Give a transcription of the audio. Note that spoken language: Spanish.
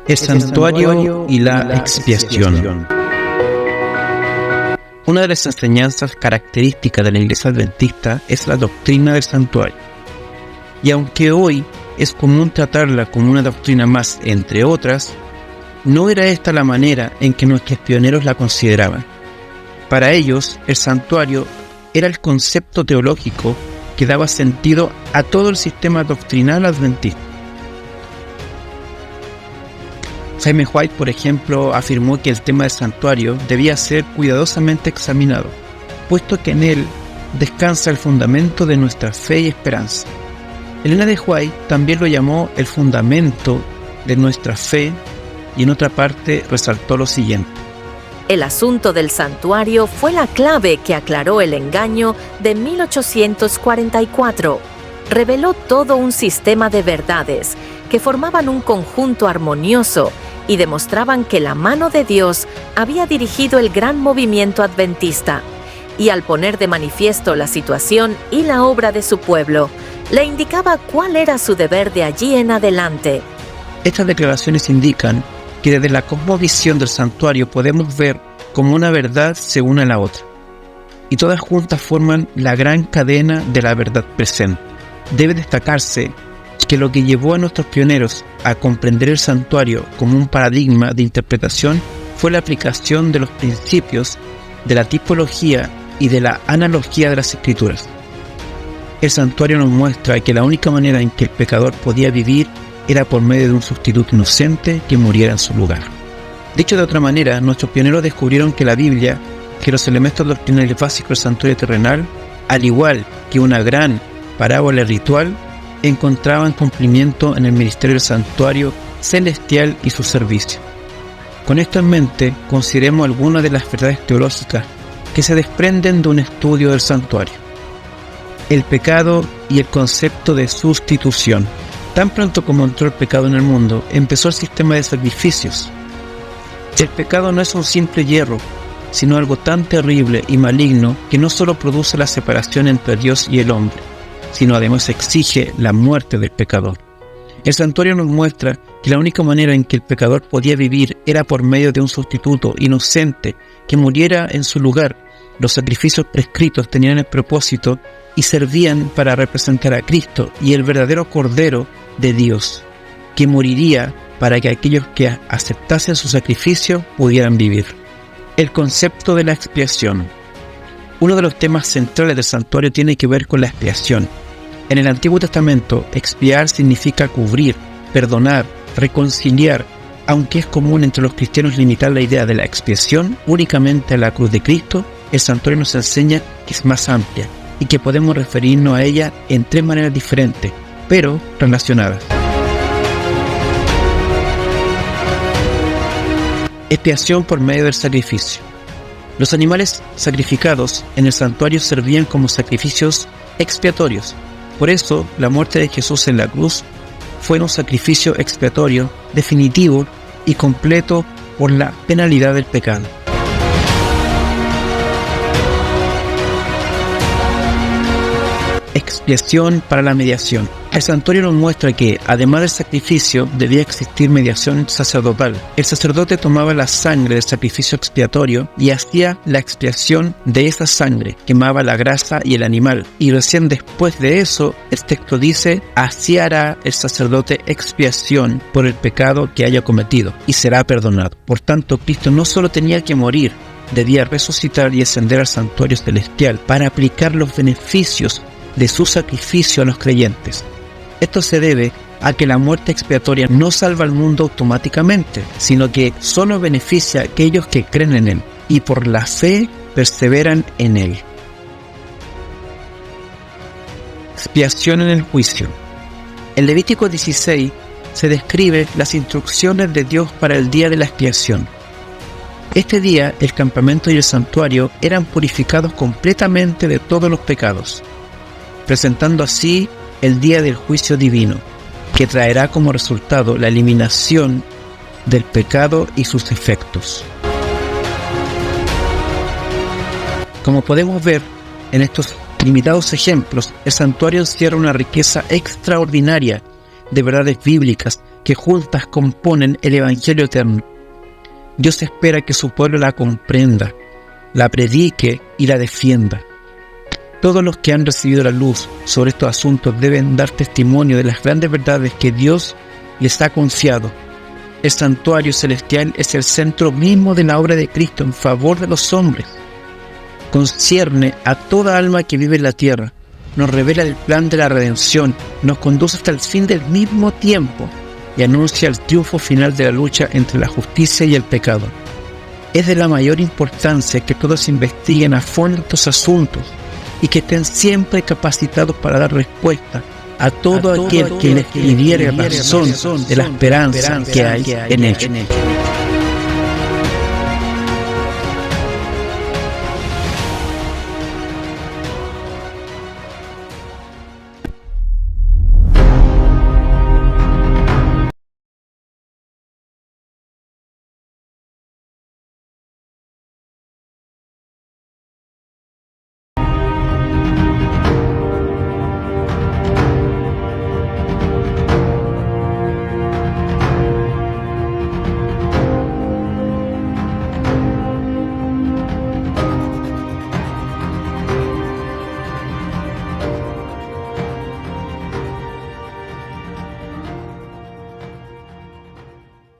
El santuario y la expiación. Una de las enseñanzas características de la Iglesia Adventista es la doctrina del santuario. Y aunque hoy es común tratarla como una doctrina más, entre otras, no era esta la manera en que nuestros pioneros la consideraban. Para ellos, el santuario era el concepto teológico que daba sentido a todo el sistema doctrinal adventista. Jaime White, por ejemplo, afirmó que el tema del santuario debía ser cuidadosamente examinado, puesto que en él descansa el fundamento de nuestra fe y esperanza. Elena de White también lo llamó el fundamento de nuestra fe y en otra parte resaltó lo siguiente. El asunto del santuario fue la clave que aclaró el engaño de 1844. Reveló todo un sistema de verdades que formaban un conjunto armonioso y demostraban que la mano de Dios había dirigido el gran movimiento adventista. Y al poner de manifiesto la situación y la obra de su pueblo, le indicaba cuál era su deber de allí en adelante. Estas declaraciones indican que desde la cosmovisión del santuario podemos ver cómo una verdad se une a la otra, y todas juntas forman la gran cadena de la verdad presente. Debe destacarse que lo que llevó a nuestros pioneros a comprender el santuario como un paradigma de interpretación fue la aplicación de los principios de la tipología y de la analogía de las Escrituras. El santuario nos muestra que la única manera en que el pecador podía vivir era por medio de un sustituto inocente que muriera en su lugar. Dicho de otra manera, nuestros pioneros descubrieron que la Biblia, que los elementos doctrinales básicos del santuario terrenal, al igual que una gran parábola ritual, encontraban cumplimiento en el ministerio del santuario celestial y su servicio. Con esto en mente, consideremos algunas de las verdades teológicas que se desprenden de un estudio del santuario. El pecado y el concepto de sustitución. Tan pronto como entró el pecado en el mundo, empezó el sistema de sacrificios. El pecado no es un simple hierro, sino algo tan terrible y maligno que no solo produce la separación entre Dios y el hombre, sino además exige la muerte del pecador. El santuario nos muestra que la única manera en que el pecador podía vivir era por medio de un sustituto inocente que muriera en su lugar. Los sacrificios prescritos tenían el propósito y servían para representar a Cristo y el verdadero Cordero de Dios, que moriría para que aquellos que aceptasen su sacrificio pudieran vivir. El concepto de la expiación. Uno de los temas centrales del santuario tiene que ver con la expiación. En el Antiguo Testamento, expiar significa cubrir, perdonar, reconciliar, aunque es común entre los cristianos limitar la idea de la expiación únicamente a la cruz de Cristo. El santuario nos enseña que es más amplia y que podemos referirnos a ella en tres maneras diferentes, pero relacionadas. Expiación por medio del sacrificio. Los animales sacrificados en el santuario servían como sacrificios expiatorios. Por eso, la muerte de Jesús en la cruz fue un sacrificio expiatorio, definitivo y completo por la penalidad del pecado. Expiación para la mediación. El santuario nos muestra que, además del sacrificio, debía existir mediación sacerdotal. El sacerdote tomaba la sangre del sacrificio expiatorio y hacía la expiación de esa sangre, quemaba la grasa y el animal. Y recién después de eso, el texto dice, así hará el sacerdote expiación por el pecado que haya cometido, y será perdonado. Por tanto, Cristo no solo tenía que morir, debía resucitar y ascender al santuario celestial para aplicar los beneficios de su sacrificio a los creyentes. Esto se debe a que la muerte expiatoria no salva al mundo automáticamente, sino que solo beneficia a aquellos que creen en él y por la fe perseveran en él. Expiación en el juicio. En Levítico 16 se describe las instrucciones de Dios para el día de la expiación. Este día el campamento y el santuario eran purificados completamente de todos los pecados, presentando así el día del juicio divino, que traerá como resultado la eliminación del pecado y sus efectos. Como podemos ver en estos limitados ejemplos, el santuario encierra una riqueza extraordinaria de verdades bíblicas que juntas componen el Evangelio eterno. Dios espera que su pueblo la comprenda, la predique y la defienda. Todos los que han recibido la luz sobre estos asuntos deben dar testimonio de las grandes verdades que Dios les ha confiado. El santuario celestial es el centro mismo de la obra de Cristo en favor de los hombres. Concierne a toda alma que vive en la tierra, nos revela el plan de la redención, nos conduce hasta el fin del mismo tiempo y anuncia el triunfo final de la lucha entre la justicia y el pecado. Es de la mayor importancia que todos investiguen a fondo estos asuntos y que estén siempre capacitados para dar respuesta a todo aquel que les pidiere razón de la esperanza que hay en ellos.